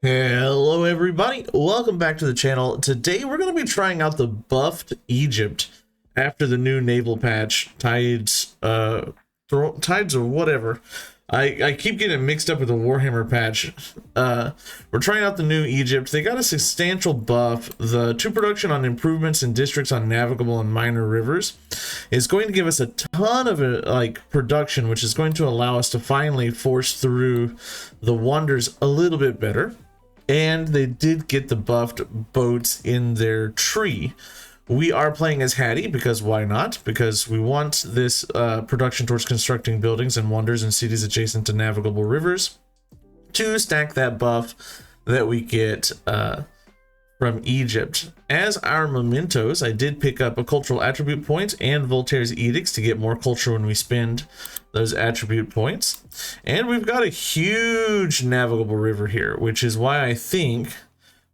Hello everybody, welcome back to the channel. Today we're going to be trying out the buffed Egypt after the new naval patch, Tides or whatever. I keep getting mixed up with the Warhammer patch. We're trying out the new Egypt. They got a substantial buff. The 2 production on improvements in districts on navigable and minor rivers is going to give us a ton of production, which is going to allow us to finally force through the wonders a little bit better. And they did get the buffed boats in their tree. We are playing as Hattie because why not? Because we want this production towards constructing buildings and wonders in cities adjacent to navigable rivers to stack that buff that we get from Egypt. As our mementos, I did pick up a cultural attribute point and Voltaire's edicts to get more culture when we spend those attribute points. And we've got a huge navigable river here, which is why I think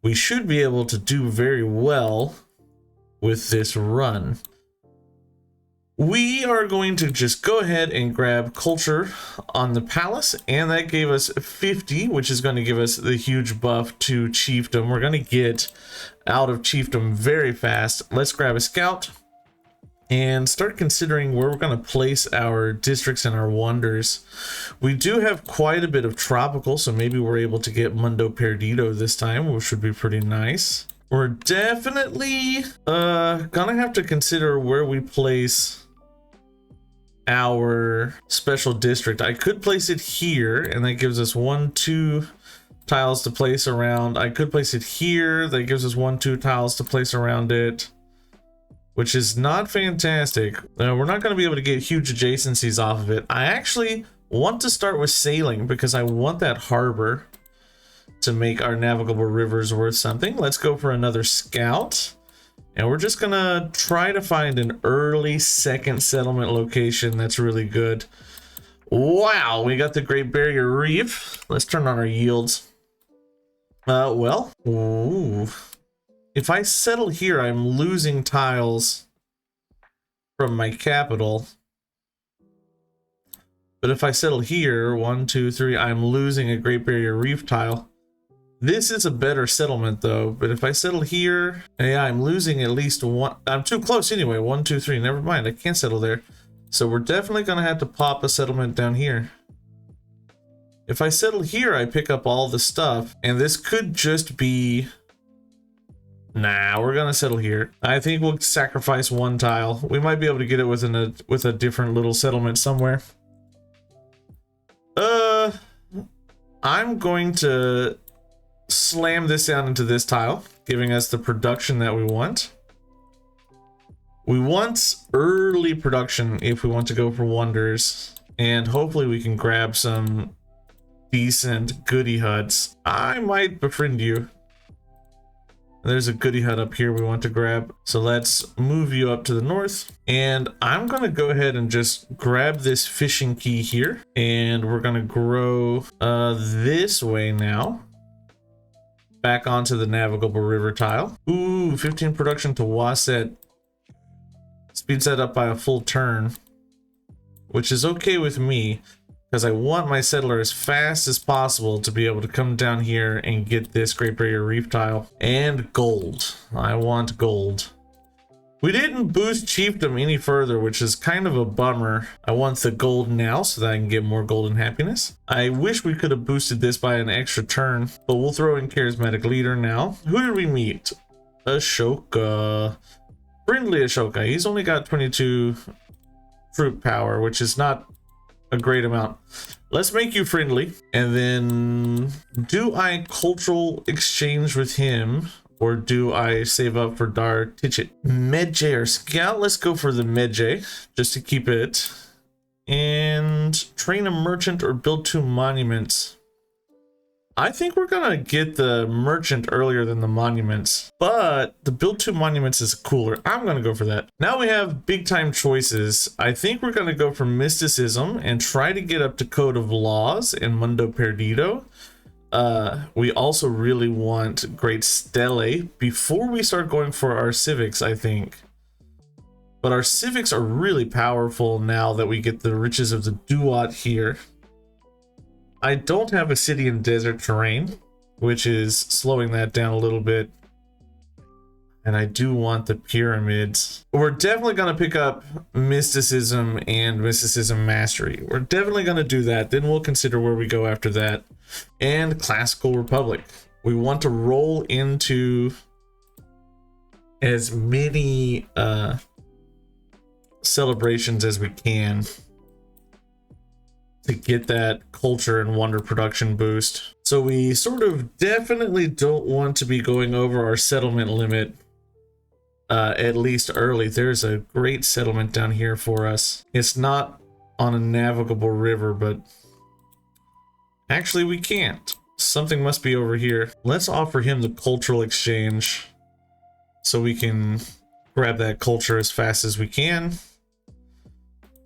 we should be able to do very well with this run. We are going to just go ahead and grab culture on the palace, and that gave us 50, which is going to give us the huge buff to chiefdom. We're going to get out of chiefdom very fast. Let's grab a scout and start considering where we're going to place our districts and our wonders. We do have quite a bit of tropical, so maybe we're able to get Mundo Perdido this time, which would be pretty nice. We're definitely gonna have to consider where we place our special district. I could place it here, and that gives us 1-2 tiles to place around. I could place it here. That gives us 1-2 tiles to place around it, which is not fantastic. We're not going to be able to get huge adjacencies off of it. I actually want to start with sailing because I want that harbor to make our navigable rivers worth something. Let's go for another scout. And we're just gonna try to find an early second settlement location that's really good. Wow, we got the Great Barrier Reef. Let's turn on our yields. If I settle here, I'm losing tiles from my capital. But if I settle here, 1, 2, 3, I'm losing a Great Barrier Reef tile. This is a better settlement though, but if I settle here, yeah, I'm losing at least one. I'm too close anyway. 1, 2, 3, never mind. I can't settle there. So we're definitely gonna have to pop a settlement down here. If I settle here, I pick up all the stuff, and this could just be, nah, we're gonna settle here. I think we'll sacrifice 1 tile. We might be able to get it with a different little settlement somewhere. I'm going to slam this down into this tile, giving us the production that we want. We want early production if we want to go for wonders, and hopefully we can grab some decent goody huts. I might befriend you. There's a goody hut up here we want to grab, so let's move you up to the north. And I'm gonna go ahead and just grab this fishing key here, and we're gonna grow this way now, back onto the navigable river tile. Ooh, 15 production to Wasset. Speeds that up by a full turn, which is okay with me because I want my settler as fast as possible to be able to come down here and get this Great Barrier Reef tile. And gold. I want gold. We didn't boost chiefdom any further, which is kind of a bummer. I want the gold now so that I can get more golden happiness. I wish we could have boosted this by an extra turn, but we'll throw in charismatic leader now. Who did we meet? Ashoka. Friendly Ashoka. He's only got 22 fruit power, which is not a great amount. Let's make you friendly. And then do I cultural exchange with him? Or do I save up for Dar Tichet? Medjay or Scout? Let's go for the Medjay, just to keep it. And train a merchant or build 2 monuments. I think we're gonna get the merchant earlier than the monuments, but the build 2 monuments is cooler. I'm gonna go for that. Now we have big time choices. I think we're gonna go for mysticism and try to get up to Code of Laws and Mundo Perdido. We also really want Great Stele before we start going for our civics, I think. But our civics are really powerful now that we get the riches of the Duat here. I don't have a city in desert terrain. which is slowing that down a little bit. And I do want the pyramids. We're definitely going to pick up mysticism and mysticism mastery. We're definitely going to do that. Then we'll consider where we go after that. And classical republic. We want to roll into as many celebrations as we can to get that culture and wonder production boost. So we sort of definitely don't want to be going over our settlement limit. At least early. There's a great settlement down here for us. It's not on a navigable river, but actually we can't. Something must be over here. Let's offer him the cultural exchange so we can grab that culture as fast as we can.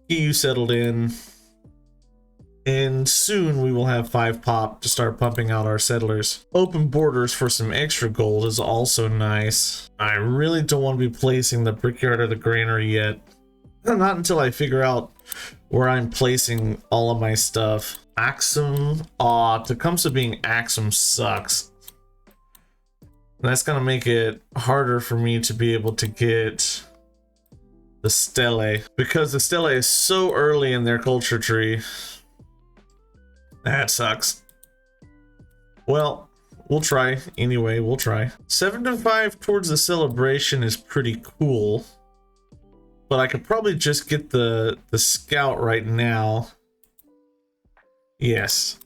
Get you settled in. And soon we will have 5 pop to start pumping out our settlers. Open borders for some extra gold is also nice. I really don't want to be placing the brickyard or the granary yet. Not until I figure out where I'm placing all of my stuff. Axum. Aw, Tecumseh being Axum sucks. That's gonna make it harder for me to be able to get the stele. Because the stele is so early in their culture tree. That sucks. Well, we'll try. Anyway, we'll try. 7 to 5 towards the celebration is pretty cool. But I could probably just get the scout right now. Yes.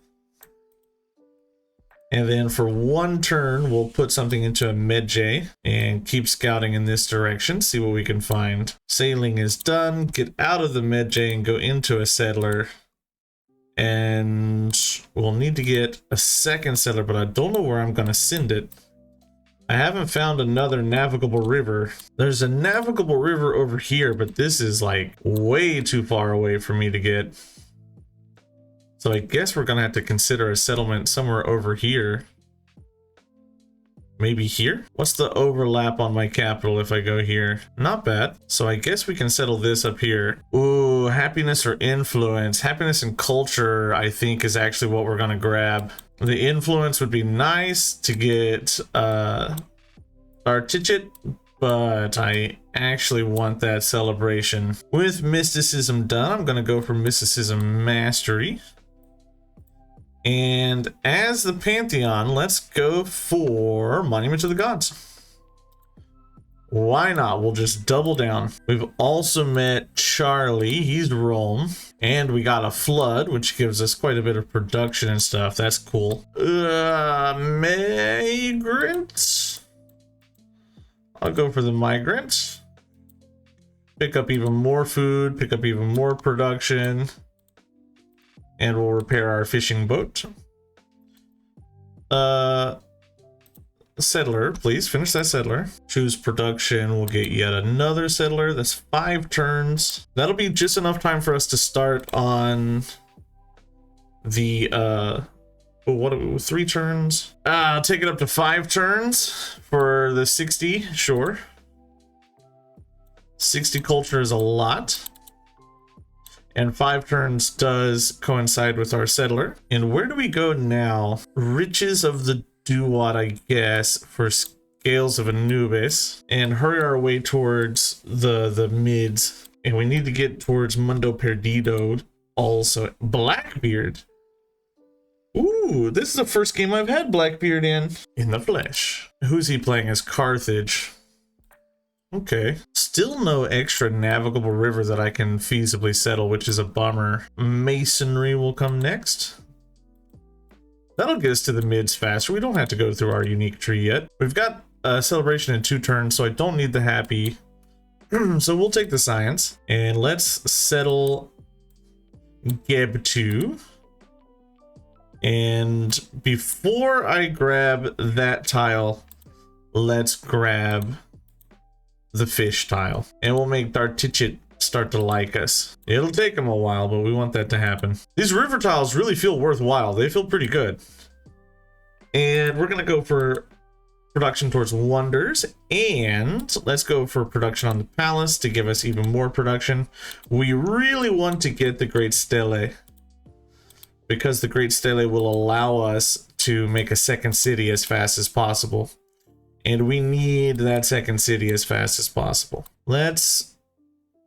And then for 1 turn, we'll put something into a Medjay and keep scouting in this direction. See what we can find. Sailing is done. Get out of the Medjay and go into a settler. And we'll need to get a second settler, but I don't know where I'm going to send it. I haven't found another navigable river. There's a navigable river over here, but this is like way too far away for me to get. So I guess we're going to have to consider a settlement somewhere over here. Maybe here? What's the overlap on my capital if I go here? Not bad. So I guess we can settle this up here. Ooh, happiness or influence. Happiness and culture, I think, is actually what we're going to grab. The influence would be nice to get Artichit, but I actually want that celebration. With mysticism done, I'm going to go for mysticism mastery. And as the Pantheon, let's go for Monument to the Gods. Why not? We'll just double down. We've also met Charlie. He's Rome. And we got a flood, which gives us quite a bit of production and stuff. That's cool. Migrants. I'll go for the migrants. Pick up even more food. Pick up even more production. And we'll repair our fishing boat. Settler, please finish that settler. Choose production. We'll get yet another settler. That's 5 turns. That'll be just enough time for us to start on the what 3 turns? I'll take it up to 5 turns for the 60. Sure. 60 culture is a lot. And 5 turns does coincide with our settler. And where do we go now? Riches of the Duat, I guess, for Scales of Anubis. And hurry our way towards the mids. And we need to get towards Mundo Perdido also. Blackbeard. Ooh, this is the first game I've had Blackbeard in the flesh. Who's he playing as? Carthage. Okay. Still no extra navigable river that I can feasibly settle, which is a bummer. Masonry will come next. That'll get us to the mids faster. We don't have to go through our unique tree yet. We've got a celebration in 2 turns, so I don't need the happy. So we'll take the science. And let's settle Gebtu. And before I grab that tile, let's grab the fish tile, and we'll make Dartichit start to like us. It'll take them a while, but we want that to happen. These river tiles really feel worthwhile. They feel pretty good. And we're gonna go for production towards wonders, and let's go for production on the palace to give us even more production. We really want to get the great stele. because the Great Stele will allow us to make a second city as fast as possible. And we need that second city as fast as possible. Let's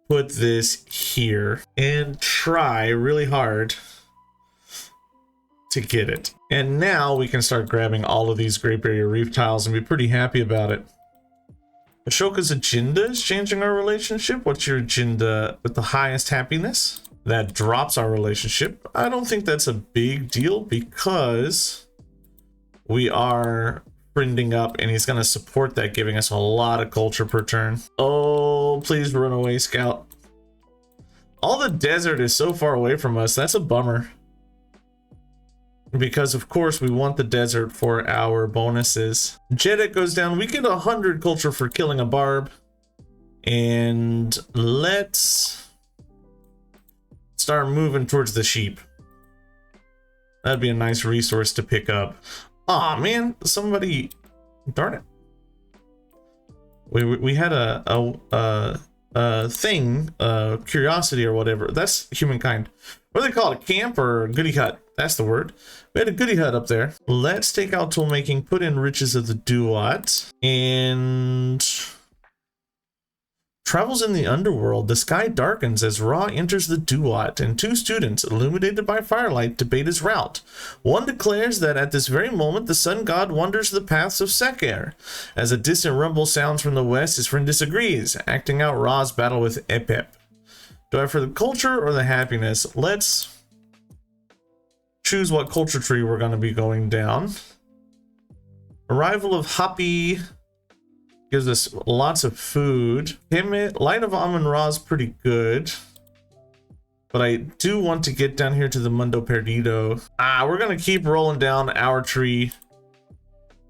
put this here and try really hard to get it. And now we can start grabbing all of these Great Barrier Reef tiles and be pretty happy about it. Ashoka's agenda is changing our relationship. What's your agenda with the highest happiness? That drops our relationship. I don't think that's a big deal because we are friending up and he's going to support that, giving us a lot of culture per turn. Oh, please run away, Scout. All the desert is so far away from us. That's a bummer. Because of course we want the desert for our bonuses. Jedek goes down. We get 100 culture for killing a barb. And let's start moving towards the sheep. That'd be a nice resource to pick up. Aw, man, somebody, darn it. We had a thing, curiosity or whatever. That's humankind. What do they call it? A camp or a goodie hut? That's the word. We had a goodie hut up there. Let's take out tool making, put in riches of the Duat, and travels in the underworld. The sky darkens as Ra enters the Duat, and two students, illuminated by firelight, debate his route. One declares that at this very moment the sun god wanders the paths of Seker. As a distant rumble sounds from the west, his friend disagrees, acting out Ra's battle with Epep. Do I for the culture or the happiness? Let's choose what culture tree we're going to be going down. Arrival of Happy gives us lots of food. Light of Amun-Ra is pretty good. But I do want to get down here to the Mundo Perdido. We're going to keep rolling down our tree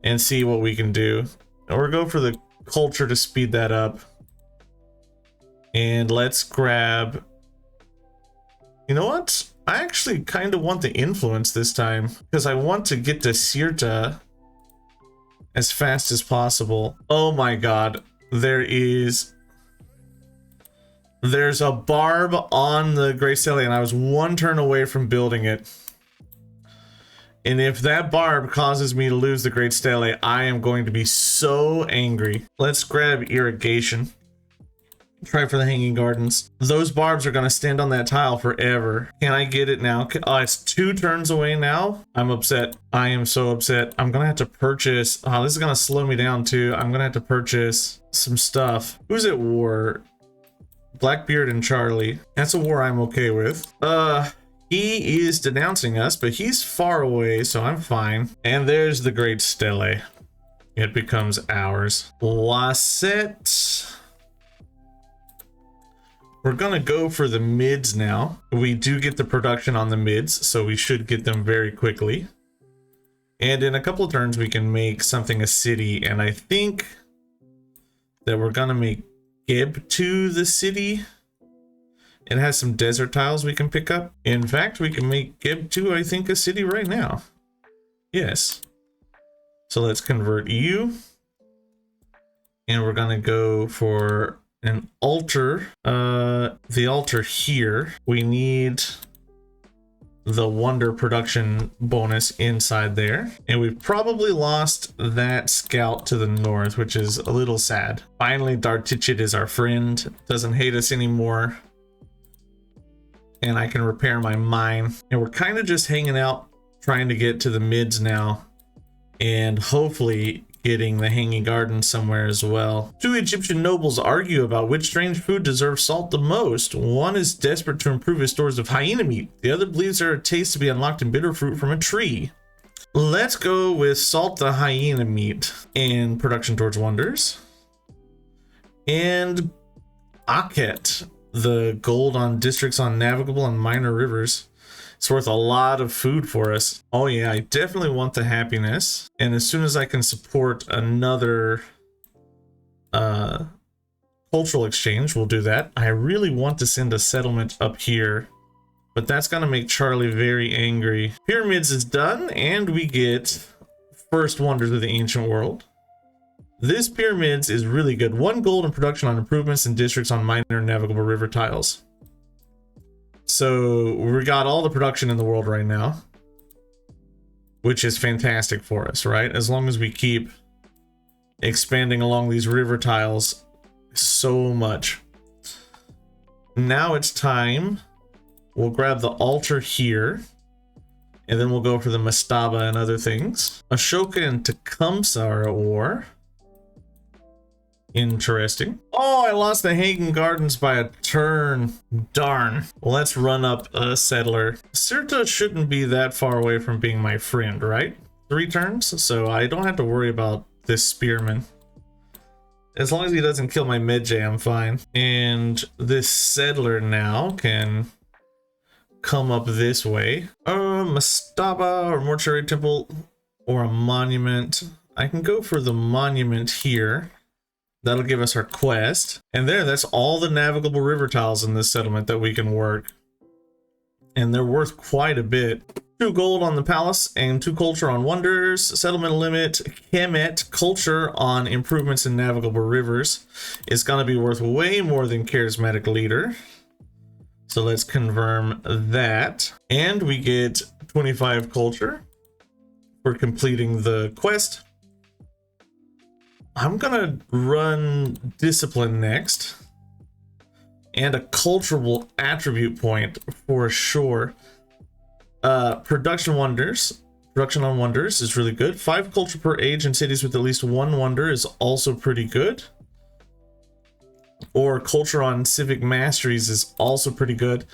and see what we can do. And we'll go for the culture to speed that up. And let's grab... You know what? I actually kind of want the influence this time. Because I want to get to Sirta as fast as possible. Oh my god. There's a barb on the Great Stele and I was one turn away from building it. And if that barb causes me to lose the Great Stele, I am going to be so angry. Let's grab irrigation. Try for the Hanging Gardens. Those barbs are going to stand on that tile forever. Can I get it now? Oh, it's 2 turns away now. I'm upset. I am so upset. I'm going to have to purchase... Oh, this is going to slow me down too. I'm going to have to purchase some stuff. Who's at war? Blackbeard and Charlie. That's a war I'm okay with. He is denouncing us, but he's far away, so I'm fine. And there's the Great Stele. It becomes ours. Lassette... We're gonna go for the mids now. We do get the production on the mids, so we should get them very quickly. And in a couple of turns, we can make something a city. And I think that we're gonna make Geb2 the city. It has some desert tiles we can pick up. In fact, we can make Geb2, I think, a city right now. Yes. So let's convert you. And we're gonna go for an altar. The altar here. We need the wonder production bonus inside there. And we've probably lost that scout to the north, which is a little sad. Finally, Dartichit is our friend. Doesn't hate us anymore. And I can repair my mine. And we're kind of just hanging out, trying to get to the mids now. And hopefully getting the Hanging Garden somewhere as well. 2 Egyptian nobles argue about which strange food deserves salt the most. One is desperate to improve his stores of hyena meat. The other believes there are tastes to be unlocked in bitter fruit from a tree. Let's go with salt the hyena meat and production towards wonders. And Akhet, the gold on districts on navigable and minor rivers. It's worth a lot of food for us. Oh yeah, I definitely want the happiness. And as soon as I can support another cultural exchange, we'll do that. I really want to send a settlement up here, but that's gonna make Charlie very angry. Pyramids is done, and we get first wonders of the ancient world. This pyramids is really good. 1 gold in production on improvements in districts on minor navigable river tiles. So we got all the production in the world right now, which is fantastic for us, right? As long as we keep expanding along these river tiles so much. Now it's time. We'll grab the altar here, and then we'll go for the Mastaba and other things. Ashoka and Tecumseh are at war. Interesting. Oh, I lost the Hagen Gardens by a turn. Darn. Well, let's run up a settler. Sirta shouldn't be that far away from being my friend, right? 3 turns, so I don't have to worry about this spearman. As long as he doesn't kill my Medjay, I'm fine. And this settler now can come up this way. Mastaba or Mortuary Temple or a monument. I can go for the monument here. That'll give us our quest. And that's all the navigable river tiles in this settlement that we can work. And they're worth quite a bit. 2 gold on the palace and 2 culture on wonders. Settlement limit, Kemet, culture on improvements in navigable rivers is gonna be worth way more than charismatic leader. So let's confirm that. And we get 25 culture for completing the quest. I'm gonna run discipline next, and a cultural attribute point for sure. Production on wonders is really good. 5 culture per age in cities with at least 1 wonder is also pretty good. Or culture on civic masteries is also pretty good,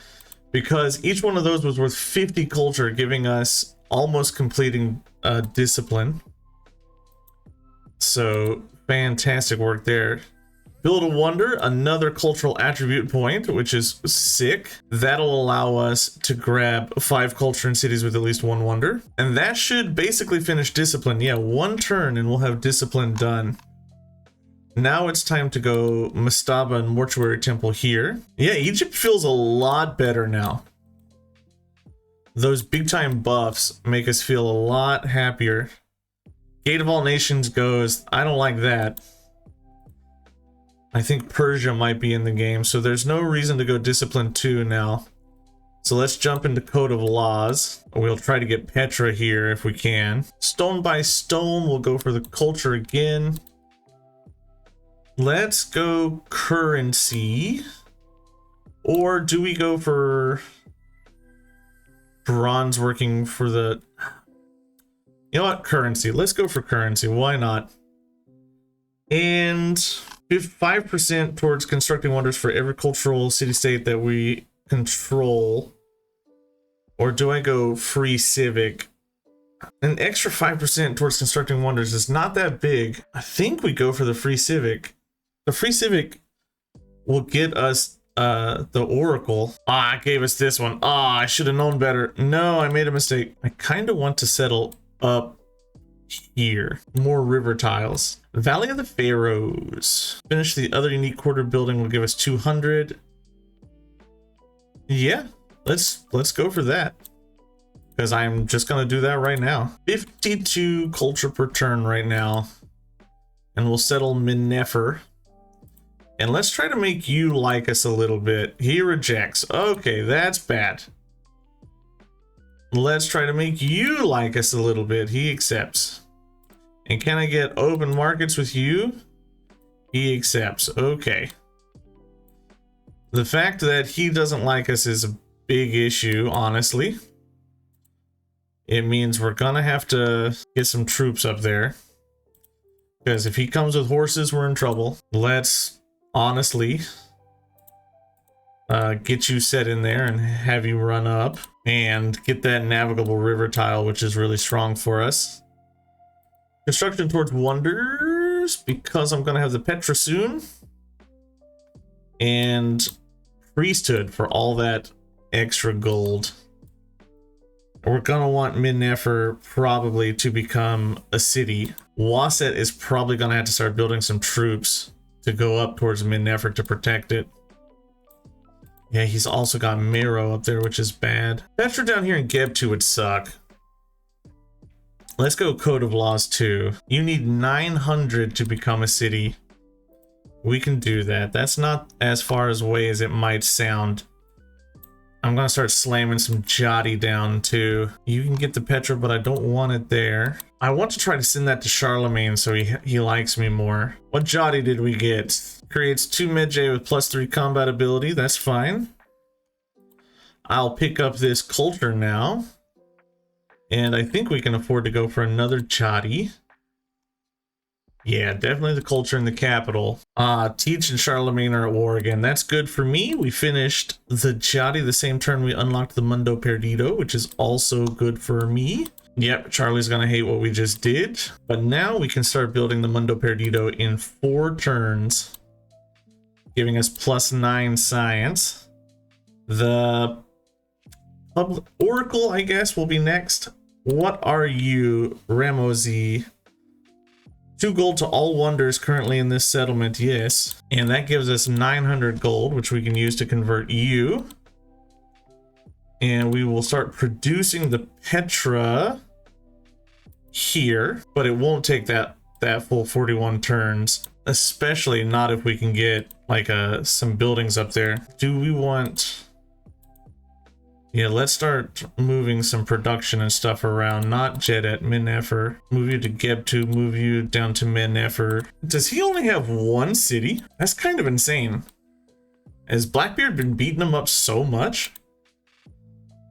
because each one of those was worth 50 culture, giving us almost completing discipline. So fantastic work there. Build a wonder, another cultural attribute point, which is sick. That'll allow us to grab 5 culture in cities with at least 1 wonder. And that should basically finish discipline. Yeah, 1 turn and we'll have discipline done. Now it's time to go Mastaba and Mortuary Temple here. Yeah, Egypt feels a lot better now. Those big time buffs make us feel a lot happier. Gate of all nations goes, I don't like that. I think Persia might be in the game, so there's no reason to go discipline 2 now. So let's jump into Code of Laws. We'll try to get Petra here if we can. Stone by stone, we'll go for the culture again. Let's go currency. Or do we go for bronze working for the... You know what? Currency. Let's go for currency. Why not? And 5% towards constructing wonders for every cultural city-state that we control. Or do I go free civic? An extra 5% towards constructing wonders is not that big. I think we go for the free civic. The free civic will get us the oracle. Ah, it gave us this one. Ah, I should have known better. No, I made a mistake. I kind of want to settle up here. More river tiles. Valley of the Pharaohs. Finish the other unique quarter building will give us 200. Yeah, let's go for that, because I'm just gonna do that right now. 52 culture per turn right now, and we'll settle Minnefer. And let's try to make you like us a little bit. He rejects. Okay, that's bad. Let's try to make you like us a little bit. He accepts. And can I get open markets with you? He accepts. Okay. The fact that he doesn't like us is a big issue, honestly. It means we're gonna have to get some troops up there, because if he comes with horses, we're in trouble. Let's honestly get you set in there and have you run up and get that navigable river tile, which is really strong for us. Construction towards wonders, because I'm gonna have the Petra soon. And priesthood for all that extra gold. We're gonna want Minnefer probably to become a city. Waset is probably gonna have to start building some troops to go up towards Minnefer to protect it. Yeah, he's also got Mero up there, which is bad. Petra down here in Gebtu would suck. Let's go Code of Laws 2. You need 900 to become a city. We can do that. That's not as far away as it might sound. I'm gonna start slamming some Jati down too. You can get the Petra, but I don't want it there. I want to try to send that to Charlemagne so he likes me more. What Jati did we get? Creates 2 Medjay with +3 combat ability. That's fine. I'll pick up this culture now. And I think we can afford to go for another Jati. Yeah, definitely the culture in the capital. Teach and Charlemagne are at war again. That's good for me. We finished the Jati the same turn we unlocked the Mundo Perdido, which is also good for me. Yep, Charlie's gonna hate what we just did. But now we can start building the Mundo Perdido in 4 turns, giving us +9 science. The Oracle, I guess, will be next. What are you, Ramosi? 2 gold to all wonders currently in this settlement, yes. And that gives us 900 gold, which we can use to convert you. And we will start producing the Petra here, but it won't take that full 41 turns, especially not if we can get like some buildings up there. Do we want... Yeah, let's start moving some production and stuff around. Not Jedet, Mennefer. Move you to Gebtu, move you down to Mennefer. Does he only have 1 city? That's kind of insane. Has Blackbeard been beating him up so much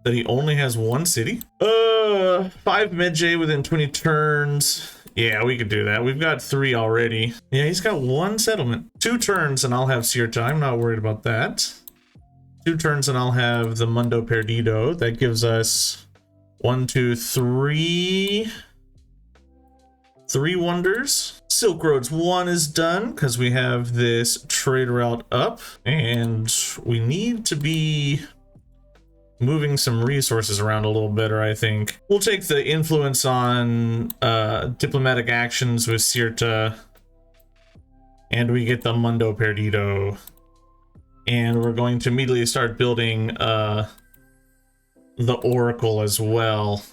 that he only has 1 city? 5 Medjay within 20 turns. Yeah, we could do that. We've got 3 already. Yeah, he's got 1 settlement. 2 turns and I'll have Sirta. I'm not worried about that. 2 turns and I'll have the Mundo Perdido. That gives us 1, 2, 3 wonders. Silk Roads 1 is done because we have this trade route up, and we need to be moving some resources around a little better. I think we'll take the influence on diplomatic actions with Sirta, and we get the Mundo Perdido. And we're going to immediately start building the Oracle as well.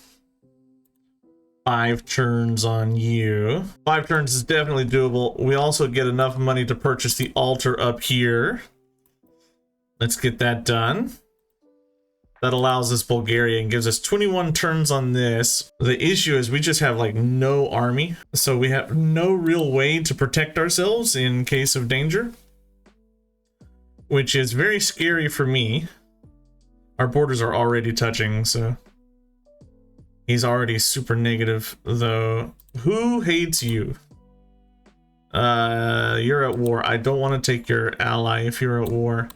5 turns on you. 5 turns is definitely doable. We also get enough money to purchase the altar up here. Let's get that done. That allows us Bulgaria and gives us 21 turns on this. The issue is we just have like no army, so we have no real way to protect ourselves in case of danger, which is very scary for me. Our borders are already touching, so he's already super negative though. Who hates you? You're at war. I don't want to take your ally if you're at war.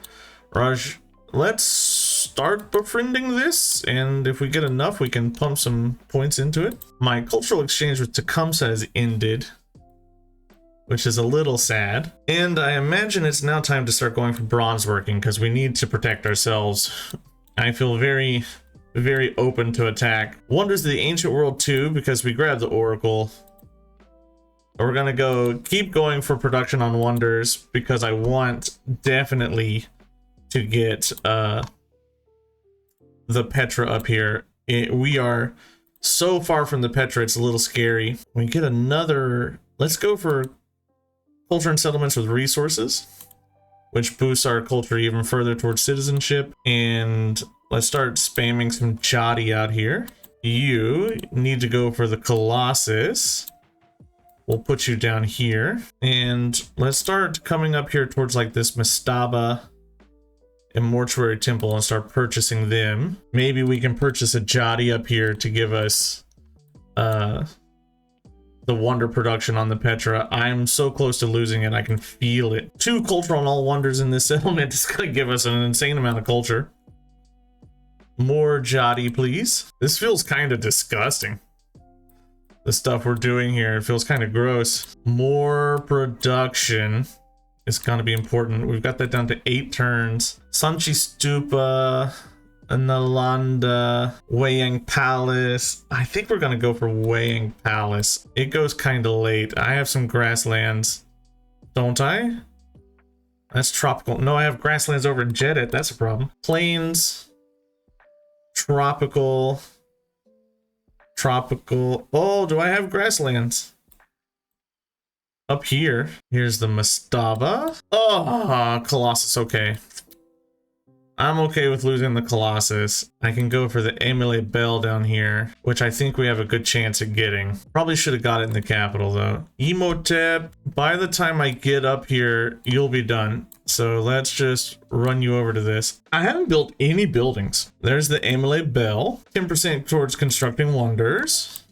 Raj, let's start befriending this, and if we get enough we can pump some points into it. My cultural exchange with Tecumseh has ended, which is a little sad. And I imagine it's now time to start going for bronze working because we need to protect ourselves. I feel very, very open to attack. Wonders of the Ancient World 2 because we grabbed the Oracle. We're gonna keep going for production on wonders because I want definitely to get the Petra up here. We are so far from the Petra, it's a little scary. We get another, let's go for culture and settlements with resources, which boosts our culture even further towards citizenship. And let's start spamming some Jati out here. You need to go for the Colossus. We'll put you down here. And let's start coming up here towards like this Mastaba and Mortuary Temple and start purchasing them. Maybe we can purchase a Jati up here to give us the wonder production on the Petra. I'm so close to losing it. I can feel it. 2 culture on all wonders in this settlement is going to give us an insane amount of culture. More Jati, please. This feels kind of disgusting. The stuff we're doing here, it feels kind of gross. More production is going to be important. We've got that down to 8 turns. Sanchi Stupa, Nalanda, Weyang Palace. I think we're gonna go for Weyang Palace. It goes kind of late. I have some grasslands, don't I? That's tropical. No, I have grasslands over in Jedet. That's a problem. Plains, tropical. Oh, do I have grasslands? Up here. Here's the Mastaba. Oh, Colossus. Okay. I'm okay with losing the Colossus. I can go for the Amelie Belle down here, which I think we have a good chance of getting. Probably should have got it in the capital though. Emotep, by the time I get up here, you'll be done. So let's just run you over to this. I haven't built any buildings. There's the Amelie Belle. 10% towards constructing wonders.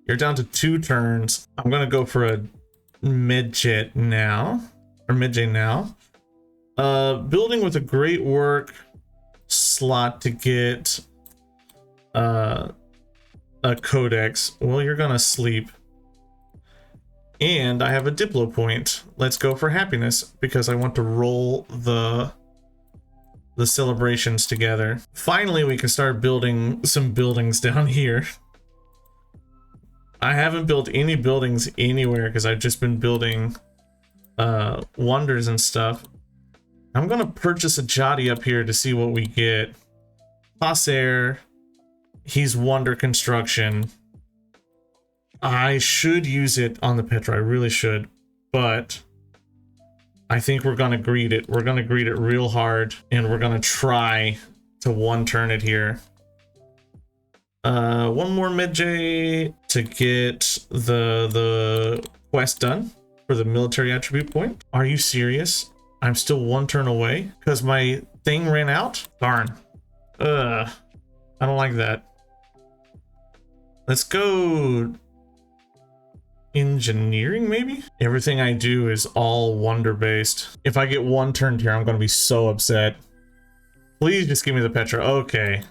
You're down to 2 turns. I'm gonna go for a midget now, or midget now. Building with a great work slot to get a codex. Well, you're gonna sleep. And I have a Diplo point. Let's go for happiness because I want to roll the celebrations together. Finally, we can start building some buildings down here. I haven't built any buildings anywhere because I've just been building wonders and stuff. I'm gonna purchase a Jati up here to see what we get. Passer, he's wonder construction. I should use it on the Petra, I really should, but I think we're gonna greet it. We're gonna greet it real hard, and we're gonna try to one turn it here. One more mid-J to get the quest done for the military attribute point. Are you serious? I'm still 1 turn away because my thing ran out? Darn. I don't like that. Let's go engineering, maybe? Everything I do is all wonder based. If I get 1 turn here, I'm going to be so upset. Please just give me the Petra. Okay.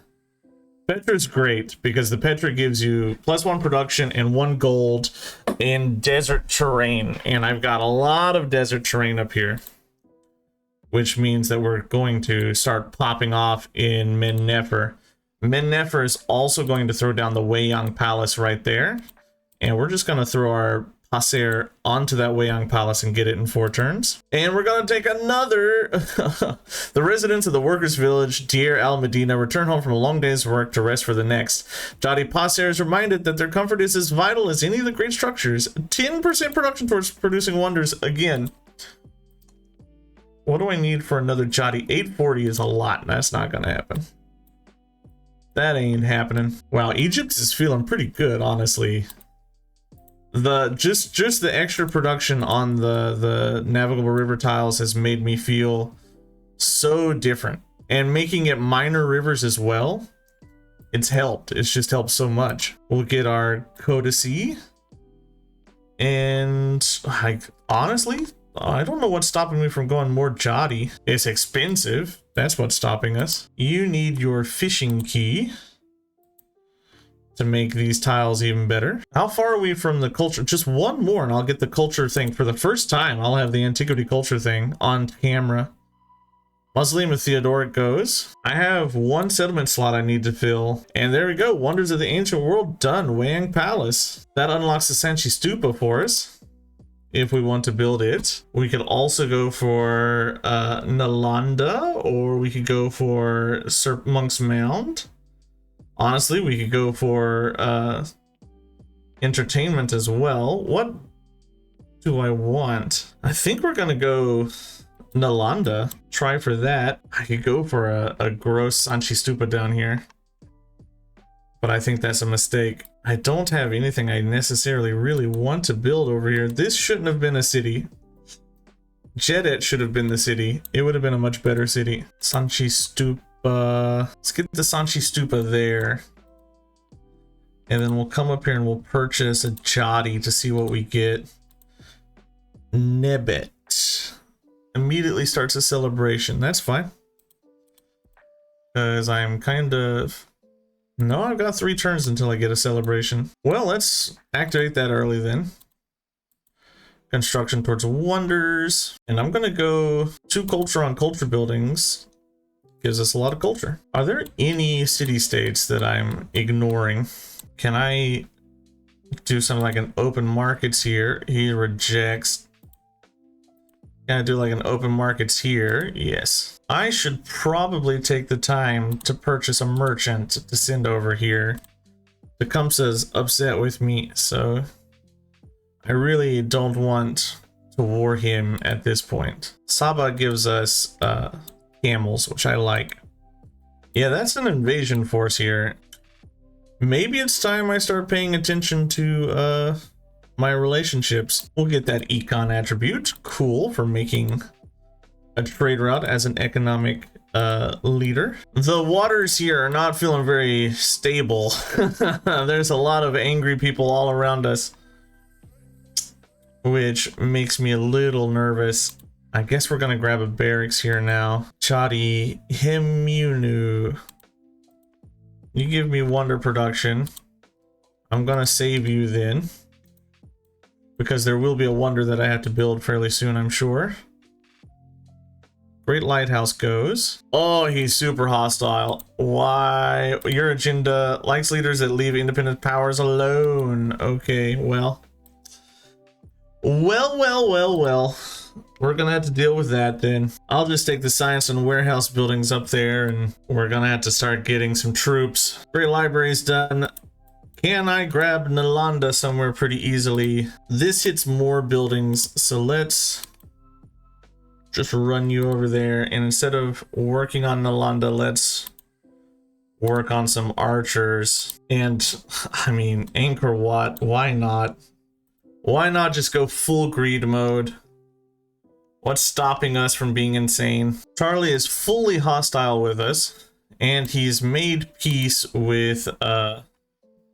Petra's great because the Petra gives you +1 production and 1 gold in desert terrain. And I've got a lot of desert terrain up here, which means that we're going to start popping off in Min Nefer. Min Nefer is also going to throw down the Weiyang Palace right there. And we're just going to throw our Passer onto that Weiyang Palace and get it in 4 turns. And we're going to take another... The residents of the workers' village, Deir al-Medina, return home from a long day's work to rest for the next. Jati Passer is reminded that their comfort is as vital as any of the great structures. 10% production towards producing wonders again. What do I need for another Jati? 840 is a lot. That's not going to happen. That ain't happening. Wow, Egypt is feeling pretty good, honestly. Just the extra production on the navigable river tiles has made me feel so different, and making it minor rivers as well, it's helped. It's just helped so much. We'll get our codicy, and honestly, I don't know what's stopping me from going more Jati. It's expensive. That's what's stopping us. You need your fishing key to make these tiles even better. How far are we from the culture? Just 1 more and I'll get the culture thing. For the first time, I'll have the antiquity culture thing on camera. Mausoleum of Theodoric goes. I have 1 settlement slot I need to fill. And there we go. Wonders of the Ancient World done. Weiyang Palace. That unlocks the Sanchi Stupa for us, if we want to build it. We could also go for Nalanda, or we could go for Monk's Mound. Honestly, we could go for entertainment as well. What do I want? I think we're gonna go Nalanda. Try for that. I could go for a gross Sanchi Stupa down here, but I think that's a mistake. I don't have anything I necessarily really want to build over here. This shouldn't have been a city. Jedet should have been the city. It would have been a much better city. Sanchi Stupa. Let's get the Sanchi Stupa there. And then we'll come up here and we'll purchase a Jati to see what we get. Nebet. Immediately starts a celebration. That's fine. Because I'm kind of... No, I've got 3 turns until I get a celebration. Well, let's activate that early then. Construction towards wonders. And I'm going to go 2 culture on culture buildings. Gives us a lot of culture. Are there any city-states that I'm ignoring? Can I do something like an open markets here? He rejects. Can I do like an open markets here? Yes. I should probably take the time to purchase a merchant to send over here. Tecumseh's upset with me, so I really don't want to war him at this point. Saba gives us camels, which I like. Yeah, that's an invasion force here. Maybe it's time I start paying attention to my relationships. We'll get that econ attribute. Cool, for making a trade route as an economic leader. The waters here are not feeling very stable. There's a lot of angry people all around us, which makes me a little nervous. I guess we're gonna grab a barracks here now. Chadi Himunu. You give me wonder production. I'm gonna save you then, because there will be a wonder that I have to build fairly soon, I'm sure. Great Lighthouse goes. Oh, he's super hostile. Why? Your agenda likes leaders that leave independent powers alone. Okay, well. Well. We're gonna have to deal with that then. I'll just take the science and warehouse buildings up there, and we're gonna have to start getting some troops. Great Library's done. Can I grab Nalanda somewhere pretty easily? This hits more buildings, so let's just run you over there, and instead of working on Nalanda, let's work on some archers. And I mean, Angkor Wat, why not? Why not just go full greed mode? What's stopping us from being insane? Charlie is fully hostile with us, and he's made peace with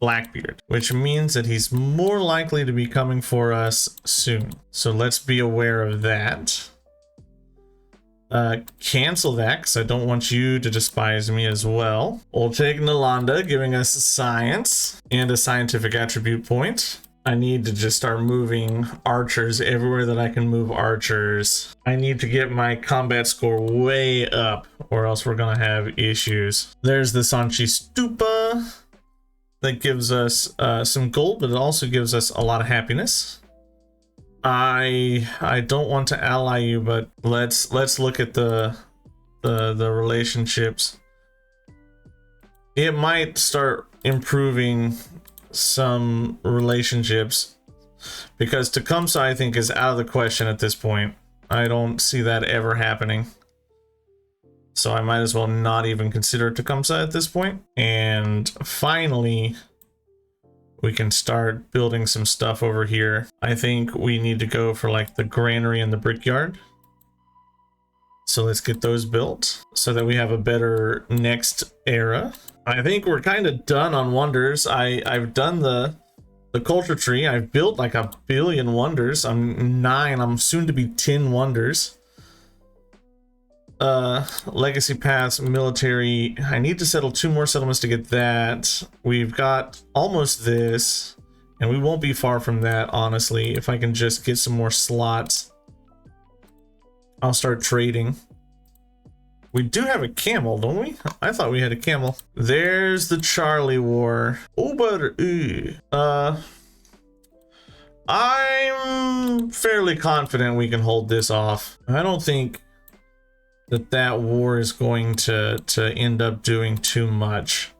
Blackbeard, which means that he's more likely to be coming for us soon. So let's be aware of that. Cancel that, because I don't want you to despise me as well. We'll take Nalanda, giving us science and a scientific attribute point. I need to just start moving archers everywhere that I can move archers. I need to get my combat score way up, or else we're gonna have issues. There's the Sanchi Stupa that gives us some gold, but it also gives us a lot of happiness. I don't want to ally you, but let's look at the relationships. It might start improving some relationships, because Tecumseh, I think, is out of the question at this point. I don't see that ever happening, so I might as well not even consider Tecumseh at this point. And finally, we can start building some stuff over here. I think we need to go for like the granary and the brickyard. So let's get those built so that we have a better next era. I think we're kind of done on wonders. I've done the culture tree. I've built like 1 billion wonders. I'm 9. I'm soon to be 10 wonders. Legacy paths, military. I need to settle 2 more settlements to get that. We've got almost this, and we won't be far from that, honestly. If I can just get some more slots, I'll start trading. We do have a camel, don't we? I thought we had a camel. There's the Charlie War. Oh, but I'm fairly confident we can hold this off. I don't think that war is going to end up doing too much.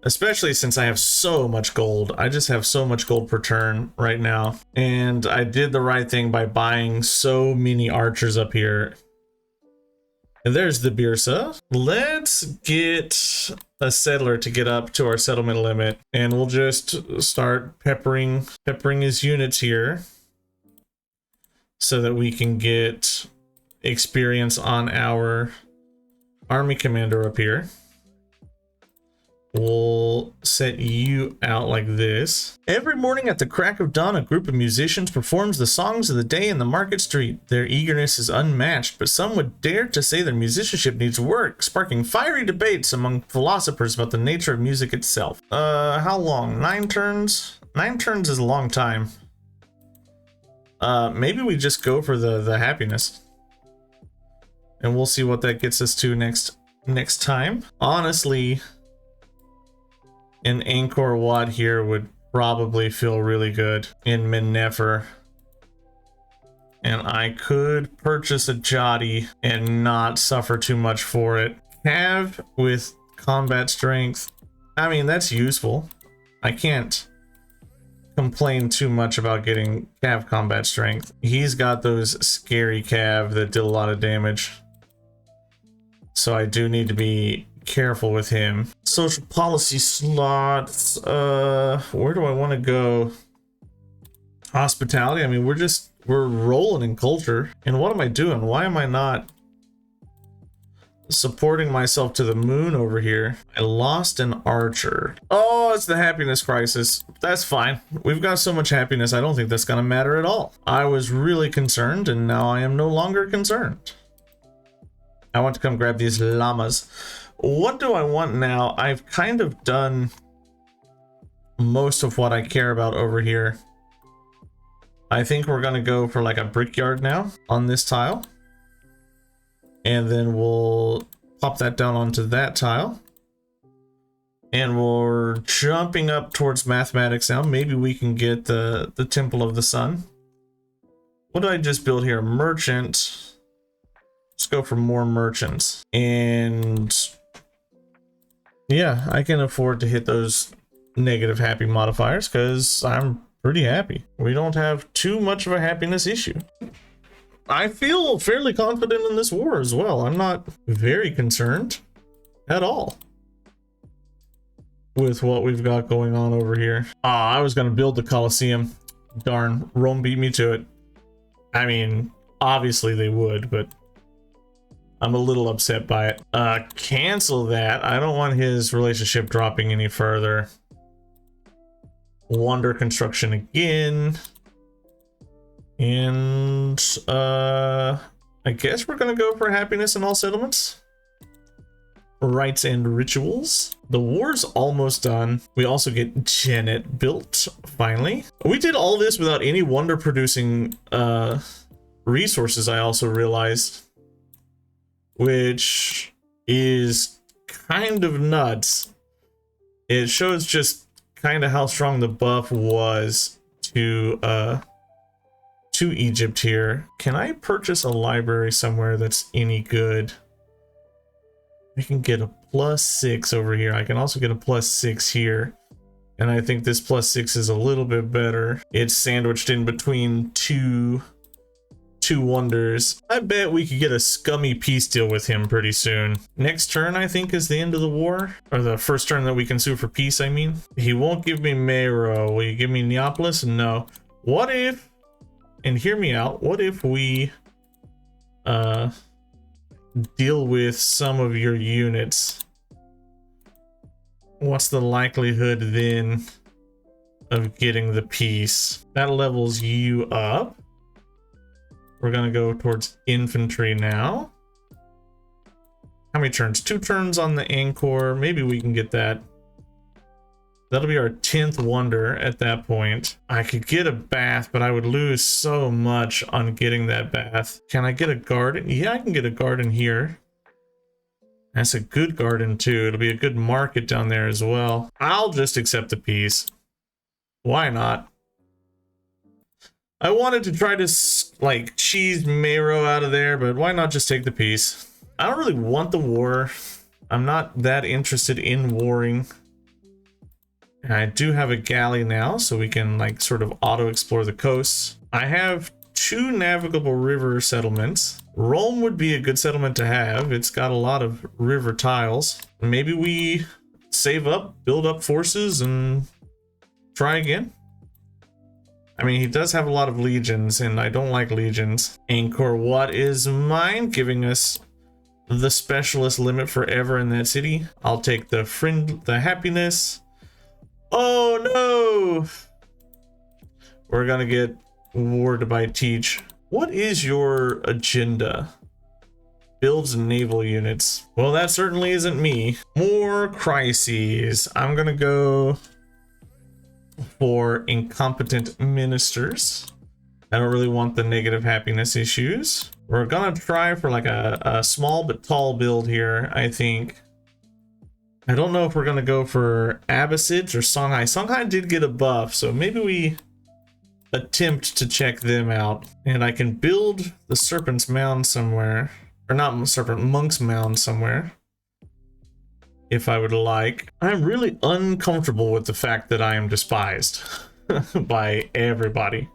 Especially since I have so much gold. I just have so much gold per turn right now. And I did the right thing by buying so many archers up here. And there's the Birsa. Let's get a settler to get up to our settlement limit, and we'll just start peppering his units here so that we can get experience on our army commander up here. We'll set you out like this. Every morning at the crack of dawn, a group of musicians performs the songs of the day in the market street. Their eagerness is unmatched, but some would dare to say their musicianship needs work, sparking fiery debates among philosophers about the nature of music itself. How long? 9 turns? 9 turns is a long time. Maybe we just go for the happiness. And we'll see what that gets us to next time. Honestly, an Angkor Wat here would probably feel really good in Min Nefer. And I could purchase a Jati and not suffer too much for it. Cav with combat strength, I mean, that's useful. I can't complain too much about getting Cav combat strength. He's got those scary Cav that did a lot of damage. So I do need to be careful with him. Social policy slots. Where do I want to go? Hospitality. I mean, we're rolling in culture. And what am I doing? Why am I not supporting myself to the moon over here? I lost an archer. Oh, it's the happiness crisis. That's fine. We've got so much happiness, I don't think that's gonna matter at all. I was really concerned, and now I am no longer concerned. I want to come grab these llamas. What do I want now? I've kind of done most of what I care about over here. I think we're gonna go for like a brickyard now on this tile. And then we'll pop that down onto that tile. And we're jumping up towards mathematics now. Maybe we can get the Temple of the Sun. What did I just build here? Merchant. Let's go for more merchants. And yeah, I can afford to hit those negative happy modifiers because I'm pretty happy. We don't have too much of a happiness issue. I feel fairly confident in this war as well. I'm not very concerned at all with what we've got going on over here. I was going to build the Colosseum. Darn, Rome beat me to it. I mean, obviously they would, but I'm a little upset by it. Cancel that. I don't want his relationship dropping any further. Wonder construction again. And I guess we're gonna go for happiness in all settlements. Rites and rituals. The war's almost done. We also get Janet built finally. We did all this without any wonder producing resources, I also realized, which is kind of nuts. It shows just kind of how strong the buff was to Egypt here. Can I purchase a library somewhere that's any good? I can get a +6 over here. I can also get a +6 here. And I think this +6 is a little bit better. It's sandwiched in between two wonders. I bet we could get a scummy peace deal with him pretty soon. Next turn, I think, is the end of the war. Or the first turn that we can sue for peace, I mean. He won't give me Meiro. Will you give me Neapolis? No. What if... And hear me out, what if we deal with some of your units? What's the likelihood then of getting the peace? That levels you up. We're gonna go towards infantry now. How many turns? 2 turns on the Angkor. Maybe we can get that. That'll be our 10th wonder at that point. I could get a bath, but I would lose so much on getting that bath. Can I get a garden? Yeah, I can get a garden here. That's a good garden too. It'll be a good market down there as well. I'll just accept the peace. Why not? I wanted to try to like cheese Meiro out of there, but why not just take the peace? I don't really want the war. I'm not that interested in warring. I do have a galley now, so we can like sort of auto-explore the coasts. I have 2 navigable river settlements. Rome would be a good settlement to have. It's got a lot of river tiles. Maybe we save up, build up forces, and try again. I mean, he does have a lot of legions, and I don't like legions. Angkor Wat is mine, giving us the specialist limit forever in that city. I'll take the happiness. Oh no! We're gonna get warred by Teach. What is your agenda? Builds naval units. Well, that certainly isn't me. More crises. I'm gonna go for incompetent ministers. I don't really want the negative happiness issues. We're gonna try for like a small but tall build here, I think. I don't know if we're gonna go for Abbasids or Songhai. Songhai did get a buff, so maybe we attempt to check them out. And I can build the Serpent's Mound somewhere. Or not Serpent, Monk's Mound somewhere. If I would like. I'm really uncomfortable with the fact that I am despised by everybody.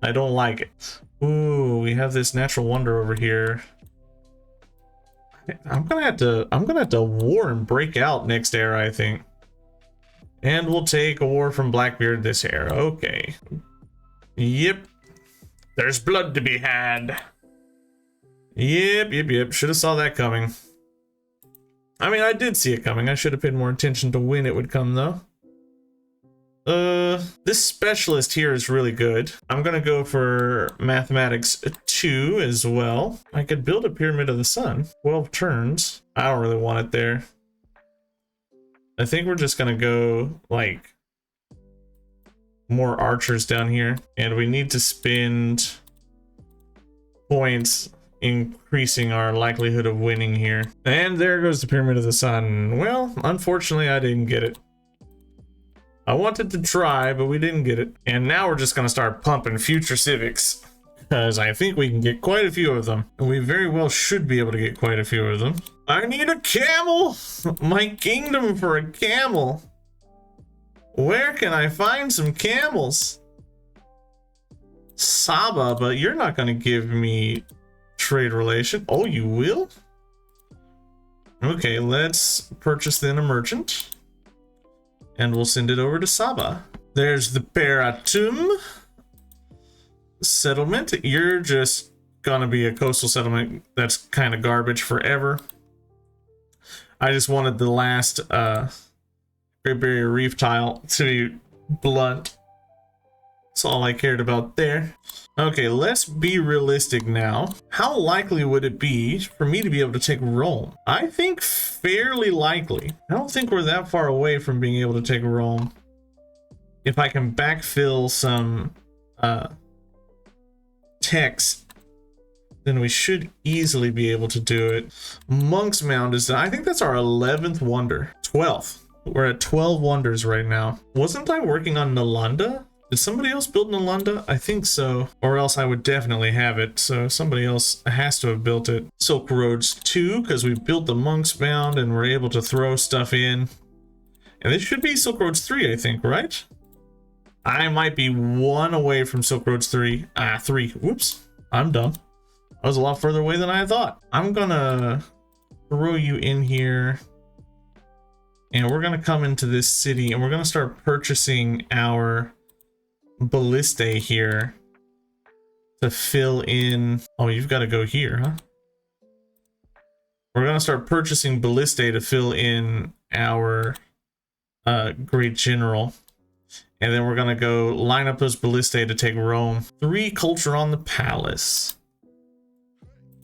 I don't like it. Ooh, we have this natural wonder over here. I'm gonna have to war and break out next era, I think. And we'll take a war from Blackbeard this era. Okay. Yep. There's blood to be had. Yep. Should have saw that coming. I mean, I did see it coming. I should have paid more attention to when it would come, though. This specialist here is really good. I'm gonna go for mathematics 2 as well. I could build a pyramid of the sun. 12 turns. I don't really want it there. I think we're just gonna go like more archers down here, and we need to spend points increasing our likelihood of winning here. And there goes the pyramid of the sun. Well, unfortunately, I didn't get it. I wanted to try, but we didn't get it. And now we're just gonna start pumping future civics, because I think we can get quite a few of them. And we very well should be able to get quite a few of them. I need a camel! My kingdom for a camel! Where can I find some camels? Saba, but you're not gonna give me trade relation. Oh, you will? Okay, let's purchase then a merchant. And we'll send it over to Saba. There's the Peratum settlement. You're just gonna be a coastal settlement that's kind of garbage forever. I just wanted the last Great Barrier Reef tile to be blunt. That's all I cared about there. Okay, let's be realistic now. How likely would it be for me to be able to take Rome? I think fairly likely. I don't think we're that far away from being able to take Rome. If I can backfill some text, then we should easily be able to do it. Monk's Mound is, I think that's our 11th wonder. 12th. We're at 12 wonders right now. Wasn't I working on Nalanda? Did somebody else build Nalanda? I think so. Or else I would definitely have it. So somebody else has to have built it. Silk Roads 2, because we built the Monk's Mound and we're able to throw stuff in. And this should be Silk Roads 3, I think, right? I might be 1 away from Silk Roads 3. 3. Whoops. I'm dumb. I was a lot further away than I thought. I'm gonna throw you in here. And we're gonna come into this city and we're gonna start purchasing our ballistae here to fill in. Oh, you've got to go here, huh? We're gonna start purchasing ballistae to fill in our great general, and then we're gonna go line up those ballistae to take Rome. 3 culture on the palace.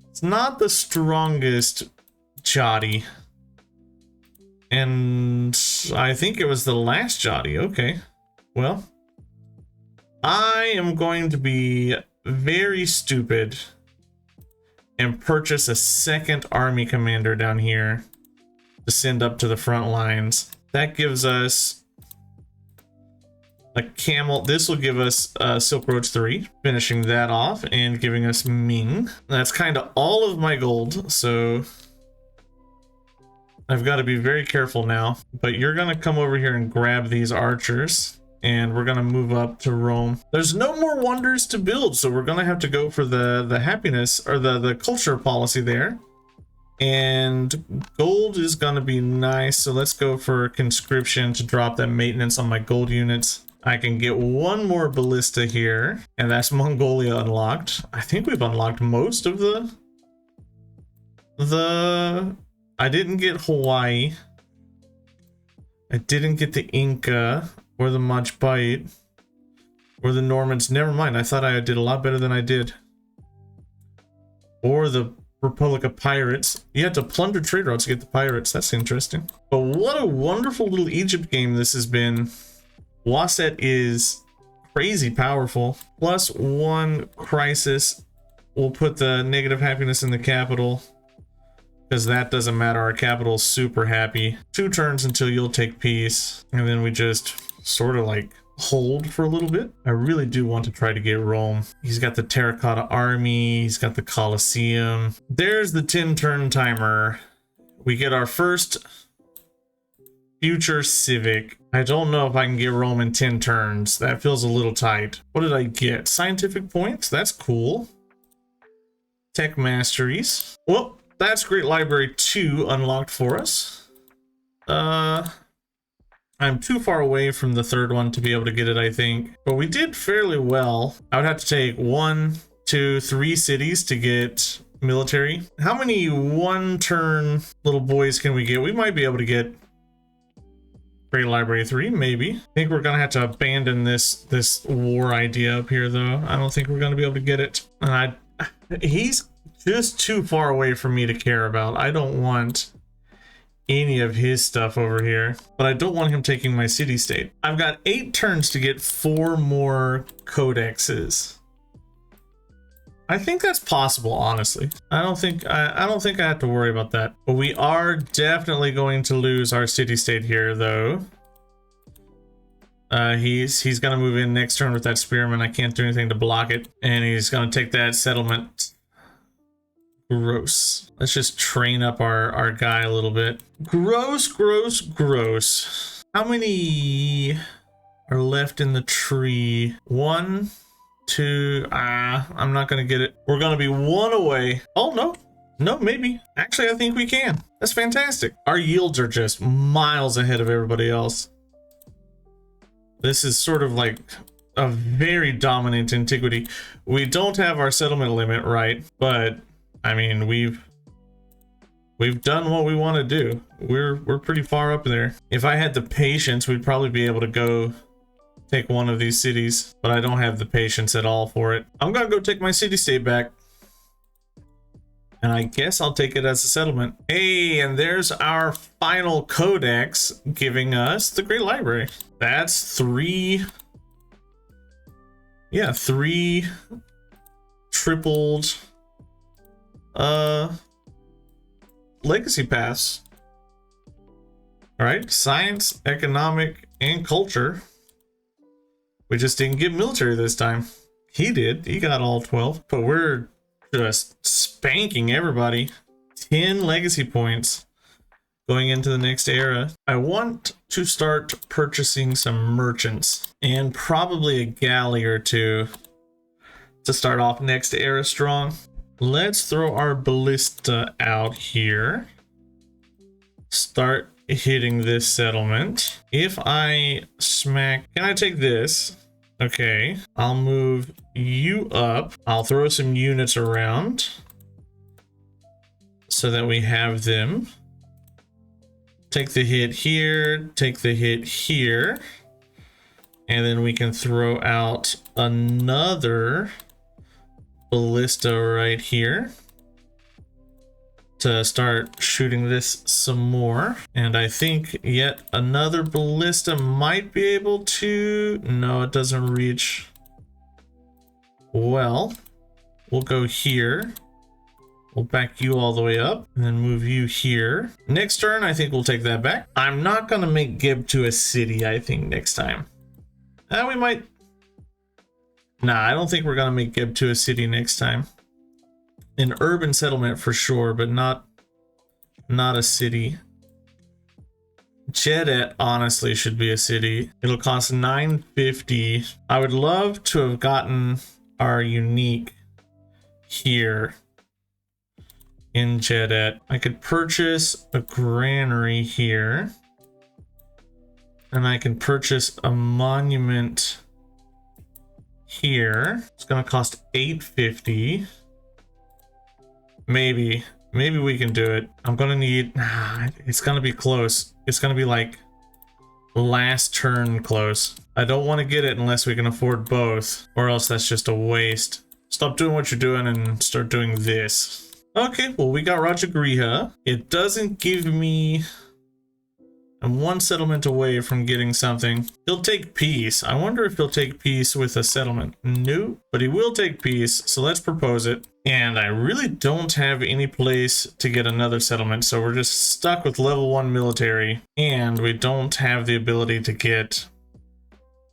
It's not the strongest Joti, and I think it was the last Joti. Okay, well, I am going to be very stupid and purchase a 2nd army commander down here to send up to the front lines. That gives us a camel. This will give us Silk Roads 3, finishing that off and giving us Ming. That's kind of all of my gold, so I've got to be very careful now. But you're going to come over here and grab these archers. And we're gonna move up to Rome. There's no more wonders to build, so we're gonna have to go for the happiness or the culture policy there. And gold is gonna be nice, so let's go for conscription to drop that maintenance on my gold units. I can get 1 more ballista here, and that's Mongolia unlocked. I think we've unlocked most of the I didn't get Hawaii. I didn't get the Inca. Or the Majapahit, or the Normans. Never mind, I thought I did a lot better than I did. Or the Republic of Pirates. You had to plunder trade routes to get the pirates. That's interesting. But what a wonderful little Egypt game this has been. Waset is crazy powerful. +1 crisis. We'll put the negative happiness in the capital, because that doesn't matter. Our capital is super happy. 2 turns until you'll take peace. And then we just sort of like hold for a little bit. I really do want to try to get Rome. He's got the terracotta army. He's got the Colosseum. There's the 10 turn timer. We get our first future civic. I don't know if I can get Rome in 10 turns. That feels a little tight. What did I get? Scientific points? That's cool. Tech masteries. Well, that's Great Library 2 unlocked for us. I'm too far away from the third one to be able to get it, I think. But we did fairly well. I would have to take 1, 2, 3 cities to get military. How many one-turn little boys can we get? We might be able to get Great Library 3, maybe. I think we're gonna have to abandon this war idea up here, though. I don't think we're gonna be able to get it. And he's just too far away for me to care about. I don't want any of his stuff over here, but I don't want him taking my city-state. I've got 8 turns to get 4 more codexes. I think that's possible, honestly. I don't think I have to worry about that. But we are definitely going to lose our city-state here, though. He's gonna move in next turn with that spearman. I can't do anything to block it, and he's gonna take that settlement. Gross. Let's just train up our guy a little bit. Gross, gross, gross. How many are left in the tree? 1, 2. I'm not gonna get it. We're gonna be 1 away. Oh no. No, maybe. Actually, I think we can. That's fantastic. Our yields are just miles ahead of everybody else. This is sort of like a very dominant antiquity. We don't have our settlement limit right, but I mean, we've done what we want to do. We're pretty far up there. If I had the patience, we'd probably be able to go take one of these cities, but I don't have the patience at all for it. I'm gonna go take my city-state back, and I guess I'll take it as a settlement. Hey, and there's our final codex giving us the Great Library. That's 3. Yeah, 3 tripled legacy paths. All right, science, economic, and culture. We just didn't get military this time. He did. He got all 12, but we're just spanking everybody. 10 legacy points going into the next era. I want to start purchasing some merchants and probably a galley or 2 to start off next era strong. Let's throw our ballista out here. Start hitting this settlement. If I smack, can I take this? Okay, I'll move you up. I'll throw some units around so that we have them. Take the hit here, take the hit here, and then we can throw out another ballista right here to start shooting this some more. And I think yet another ballista might be able to... No, it doesn't reach. Well, we'll go here. We'll back you all the way up and then move you here. Next turn, I think we'll take that back. I'm not going to make Gib to a city, I think, next time. We might... Nah, I don't think we're going to make Gib to a city next time. An urban settlement for sure, but not a city. Jedet honestly should be a city. It'll cost 950. I would love to have gotten our unique here in Jedet. I could purchase a granary here, and I can purchase a monument here. It's gonna cost 850. Maybe we can do it. I'm gonna need, it's gonna be close. It's gonna be like last turn close. I don't want to get it unless we can afford both, or else that's just a waste. Stop doing what you're doing and start doing this. Okay, well, we got Rajagriha. It doesn't give me... I'm 1 settlement away from getting something. He'll take peace. I wonder if he'll take peace with a settlement. No, but he will take peace, so let's propose it. And I really don't have any place to get another settlement, so we're just stuck with level 1 military. And we don't have the ability to get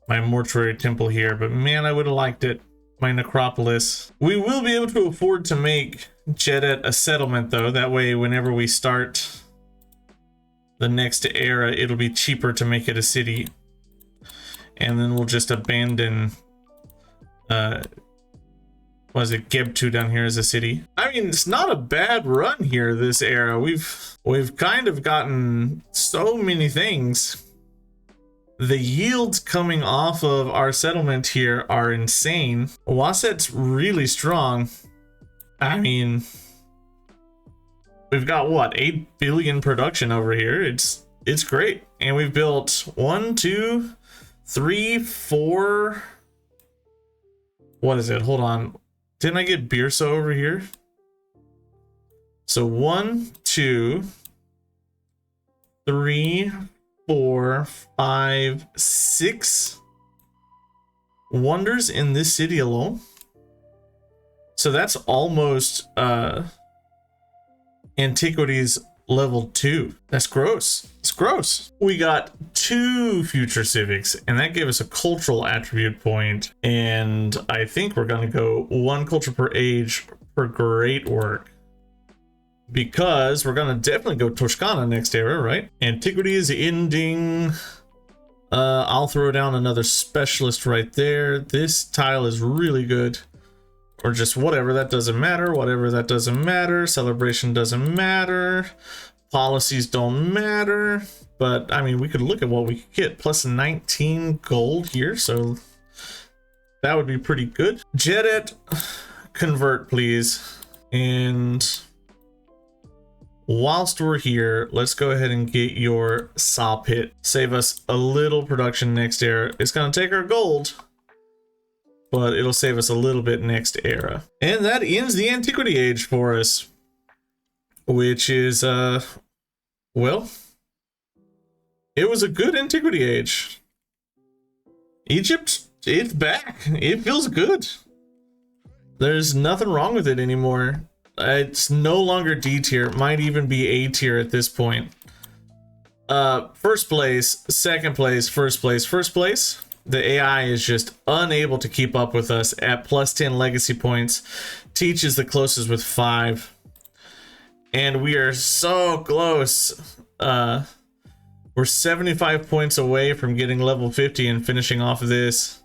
my mortuary temple here, but man, I would have liked it. My necropolis. We will be able to afford to make Jedet a settlement, though. That way, whenever we start the next era, it'll be cheaper to make it a city. And then we'll just abandon... well, Was it Gebtu down here as a city? I mean, it's not a bad run here this era. We've kind of gotten so many things. The yields coming off of our settlement here are insane. Waset's really strong. I mean, we've got what, 8 billion production over here. It's great. And we've built 1, 2, 3, 4. What is it? Hold on. Didn't I get Birsa over here? So 1, 2, 3, 4, 5, 6 wonders in this city alone. So that's almost Antiquities level 2. That's gross. It's gross. We got 2 future civics, and that gave us a cultural attribute point. And I think we're gonna go 1 culture per age for great work, because we're gonna definitely go Toscana next era, right? Antiquities ending. I'll throw down another specialist right there. This tile is really good. Or just whatever, that doesn't matter. Whatever, that doesn't matter. Celebration doesn't matter. Policies don't matter. But I mean, we could look at what we could get. Plus 19 gold here, so that would be pretty good. Jedet, convert please. And whilst we're here, let's go ahead and get your saw pit. Save us a little production next era. It's gonna take our gold, but it'll save us a little bit next era. And that ends the Antiquity Age for us, which is, well, it was a good Antiquity Age. Egypt, it's back. It feels good. There's nothing wrong with it anymore. It's no longer D tier, might even be A tier at this point. First place, second place, first place, first place. The AI is just unable to keep up with us at plus 10 legacy points. Teach is the closest with 5. And we are so close. We're 75 points away from getting level 50 and finishing off of this.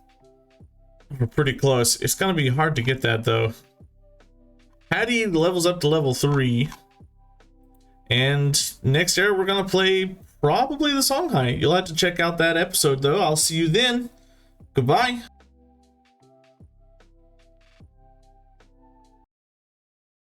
We're pretty close. It's gonna be hard to get that though. Hattie levels up to level 3. And next era we're gonna play probably the Songhai. You'll have to check out that episode though. I'll see you then. Goodbye.